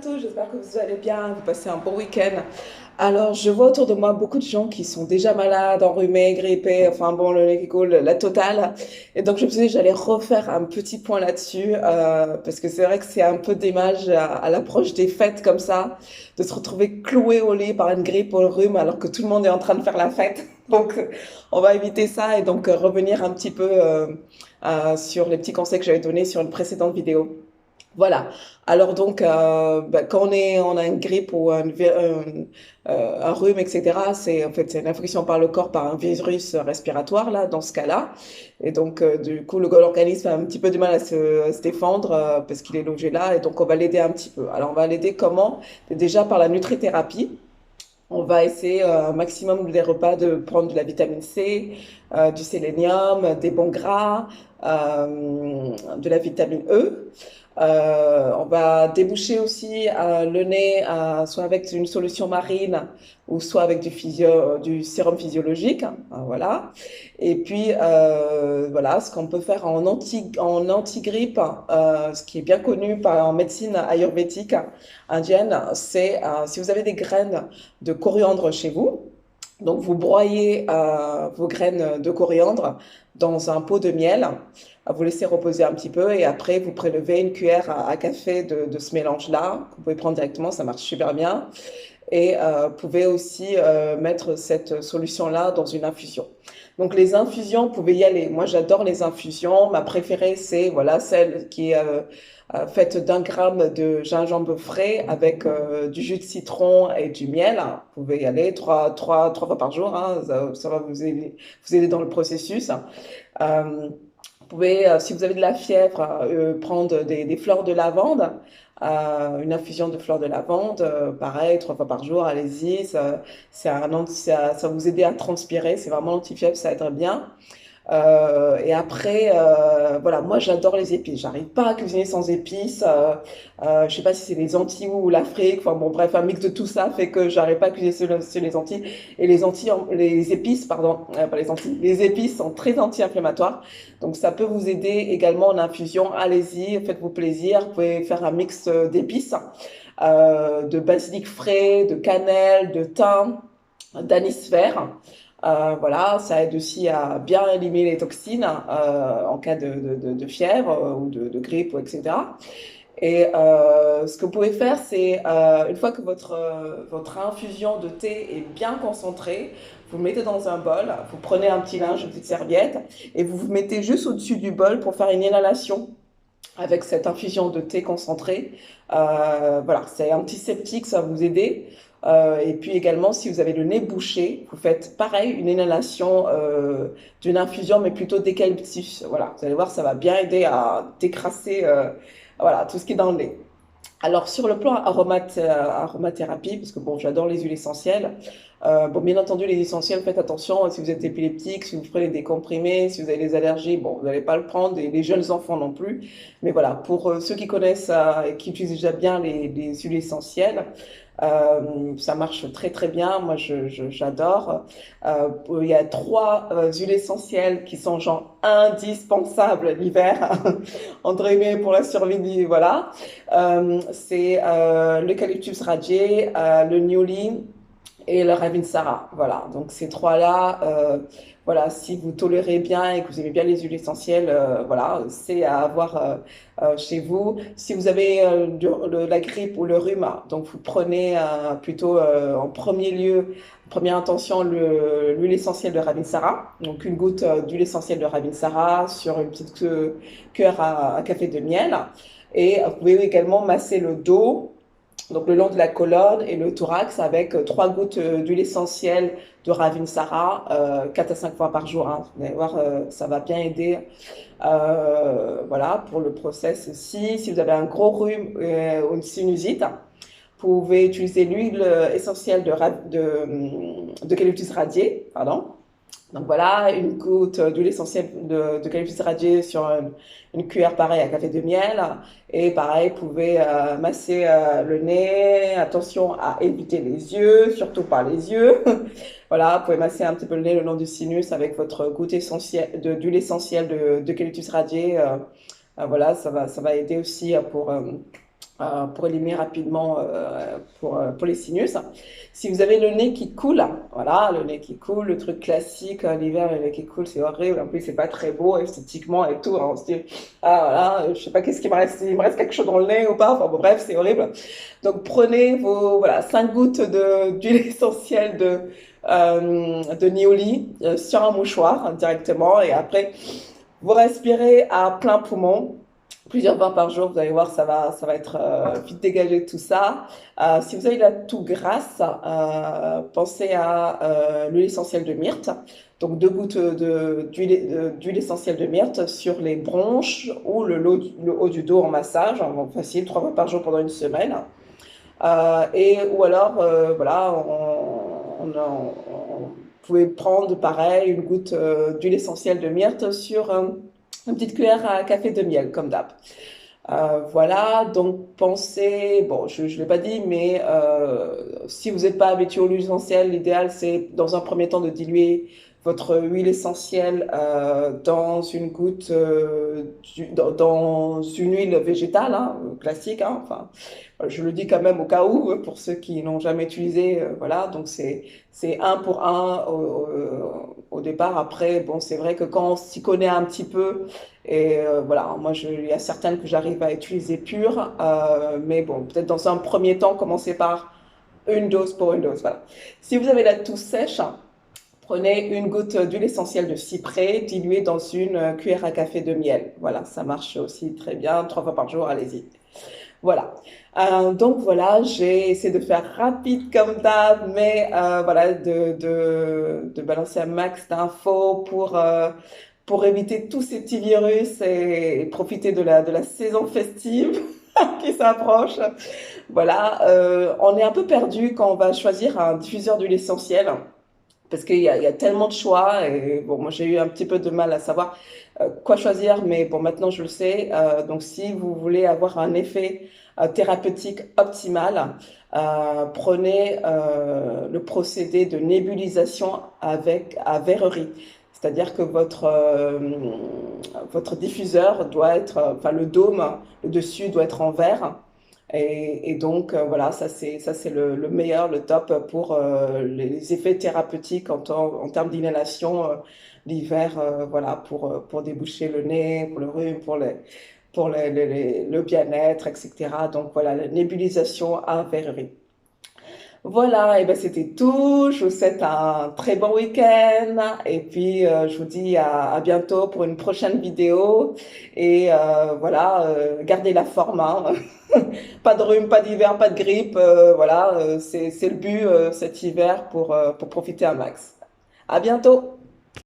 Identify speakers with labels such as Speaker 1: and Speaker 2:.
Speaker 1: Tous, j'espère que vous allez bien, vous passez un bon week-end. Alors, je vois autour de moi beaucoup de gens qui sont déjà malades, enrhumés, grippés, enfin bon, le nez qui coule, la totale. Et donc, je me suis dit que j'allais refaire un petit point là-dessus, parce que c'est vrai que c'est un peu dommage à l'approche des fêtes comme ça, de se retrouver cloué au lit par une grippe ou un rhume alors que tout le monde est en train de faire la fête. Donc, on va éviter ça et donc revenir un petit peu sur les petits conseils que j'avais donnés sur une précédente vidéo. Voilà. Alors donc, quand on a une grippe ou un rhume, etc., c'est en fait c'est une infection par le corps par un virus respiratoire là, dans ce cas-là. Et donc, du coup, l'organisme a un petit peu du mal à se défendre parce qu'il est logé là. Et donc, on va l'aider un petit peu. Alors, on va l'aider comment? Déjà par la nutrithérapie. On va essayer un maximum des repas de prendre de la vitamine C, du sélénium, des bons gras, de la vitamine E. On va déboucher aussi le nez soit avec une solution marine ou soit avec du sérum physiologique. Voilà. Et puis voilà, ce qu'on peut faire en anti-grippe, ce qui est bien connu en médecine ayurvédique indienne, c'est si vous avez des graines de coriandre chez vous. Donc, vous broyez vos graines de coriandre dans un pot de miel, vous laissez reposer un petit peu et après, vous prélevez une cuillère à café de ce mélange-là. Vous pouvez prendre directement, ça marche super bien. Et vous pouvez aussi mettre cette solution-là dans une infusion. Donc les infusions, vous pouvez y aller. Moi, j'adore les infusions. Ma préférée, c'est voilà celle qui est faite d'1 gramme de gingembre frais avec du jus de citron et du miel. Vous pouvez y aller trois fois par jour. Hein. Ça va vous aider dans le processus. Vous pouvez, si vous avez de la fièvre, prendre des fleurs de lavande, une infusion de fleurs de lavande, pareil, 3 fois par jour, allez-y. Ça va vous aider à transpirer, c'est vraiment anti-fièvre, ça aiderait bien. Et après, voilà, moi j'adore les épices. J'arrive pas à cuisiner sans épices. Je sais pas si c'est les Antilles ou l'Afrique. Enfin bon, bref, un mix de tout ça fait que j'arrive pas à cuisiner sur les Antilles. Et les épices, pardon, pas les Antilles. Les épices sont très anti-inflammatoires. Donc ça peut vous aider également en infusion. Allez-y, faites-vous plaisir. Vous pouvez faire un mix d'épices, de basilic frais, de cannelle, de thym, d'anis vert. Voilà, ça aide aussi à bien éliminer les toxines en cas de fièvre ou de grippe, etc. Et ce que vous pouvez faire, c'est une fois que votre infusion de thé est bien concentrée, vous le mettez dans un bol, vous prenez un petit linge, une petite serviette, et vous vous mettez juste au-dessus du bol pour faire une inhalation avec cette infusion de thé concentré. Voilà, c'est antiseptique, ça va vous aider. Et puis également, si vous avez le nez bouché, vous faites pareil, une inhalation d'une infusion, mais plutôt d'eucalyptus. Voilà, vous allez voir, ça va bien aider à décrasser voilà, tout ce qui est dans le nez. Alors, sur le plan aromathérapie, parce que bon, j'adore les huiles essentielles. Bon, bien entendu, les essentiels, faites attention si vous êtes épileptique, si vous prenez des comprimés, si vous avez des allergies, bon, vous n'allez pas le prendre, et les jeunes enfants non plus. Mais voilà, pour ceux qui connaissent et qui utilisent déjà bien les huiles essentielles, ça marche très très bien. Moi, j'adore. Il y a 3 huiles essentielles qui sont genre indispensables l'hiver, entre guillemets, pour la survie, voilà. C'est l'eucalyptus radié, le newly et le ravinsara. Voilà, donc ces trois-là, voilà, si vous tolérez bien et que vous aimez bien les huiles essentielles, voilà, c'est à avoir chez vous. Si vous avez la grippe ou le rhume, donc vous prenez plutôt en premier lieu, première intention, l'huile essentielle de ravinsara. Donc une goutte d'huile essentielle de ravinsara sur une petite cuillère à café de miel. Et vous pouvez également masser le dos, donc le long de la colonne et le thorax avec 3 gouttes d'huile essentielle de Ravinsara, 4 à 5 fois par jour. Hein. Vous allez voir, ça va bien aider. Voilà, pour le process aussi. Si vous avez un gros rhume ou une sinusite, vous pouvez utiliser l'huile essentielle d'eucalyptus radié, pardon. Donc voilà, une goutte d'huile essentielle d'eucalyptus radié sur une cuillère pareil à café de miel. Et pareil, vous pouvez masser le nez. Attention à éviter les yeux, surtout pas les yeux. Voilà, vous pouvez masser un petit peu le nez le long du sinus avec votre goutte essentielle d'huile essentielle d'eucalyptus radié. Voilà, ça va aider aussi pour pour éliminer rapidement pour les sinus. Si vous avez le nez qui coule, voilà, le nez qui coule, le truc classique, l'hiver, le nez qui coule, c'est horrible. En plus, c'est pas très beau esthétiquement et tout. Hein. On se dit, ah voilà, je sais pas qu'est-ce qui me reste, il me reste quelque chose dans le nez ou pas. Enfin bon, bref, c'est horrible. Donc prenez vos voilà 5 gouttes d'huile essentielle de Nioli sur un mouchoir directement et après vous respirez à plein poumon plusieurs fois par jour, vous allez voir, ça va être vite dégagé de tout ça. Si vous avez la toux grasse, pensez à l'huile essentielle de myrte. Donc 2 gouttes d'huile essentielle de myrte sur les bronches ou le haut du dos en massage, donc facile, 3 fois par jour pendant une semaine. Ou alors, voilà, vous pouvez prendre pareil une goutte d'huile essentielle de myrte sur une petite cuillère à café de miel, comme d'hab. Voilà, donc pensez, bon, je ne l'ai pas dit, mais si vous n'êtes pas habitué aux huiles essentielles, l'idéal c'est dans un premier temps de diluer votre huile essentielle dans une goutte, dans une huile végétale, hein, classique, hein, enfin, je le dis quand même au cas où, pour ceux qui n'ont jamais utilisé, voilà, donc c'est un pour un au départ. Après, bon, c'est vrai que quand on s'y connaît un petit peu, et voilà, moi, il y a certaines que j'arrive à utiliser pures, mais bon, peut-être dans un premier temps, commencer par une dose pour une dose. Voilà. Si vous avez la toux sèche, prenez une goutte d'huile essentielle de cyprès diluée dans une cuillère à café de miel. Voilà, ça marche aussi très bien, 3 fois par jour, allez-y. Voilà. Donc voilà, j'ai essayé de faire rapide comme d'hab, mais voilà, de balancer un max d'infos pour éviter tous ces petits virus et profiter de la saison festive qui s'approche. Voilà, on est un peu perdu quand on va choisir un diffuseur d'huile essentielle parce qu'il y a tellement de choix et bon, moi j'ai eu un petit peu de mal à savoir quoi choisir, mais bon, maintenant je le sais. Donc si vous voulez avoir un effet thérapeutique optimal, prenez le procédé de nébulisation à verrerie. C'est-à-dire que votre diffuseur doit être, enfin le dôme, le dessus doit être en verre. Et donc, voilà, ça c'est le meilleur, le top pour les effets thérapeutiques en termes d'inhalation l'hiver, voilà, pour déboucher le nez, pour le rhume, pour le bien-être, etc. Donc voilà, la nébulisation à verrerie. Voilà, et ben c'était tout. Je vous souhaite un très bon week-end et puis je vous dis à bientôt pour une prochaine vidéo. Et voilà, gardez la forme, hein. Pas de rhume, pas d'hiver, pas de grippe. Voilà, c'est le but cet hiver pour profiter un max. À bientôt!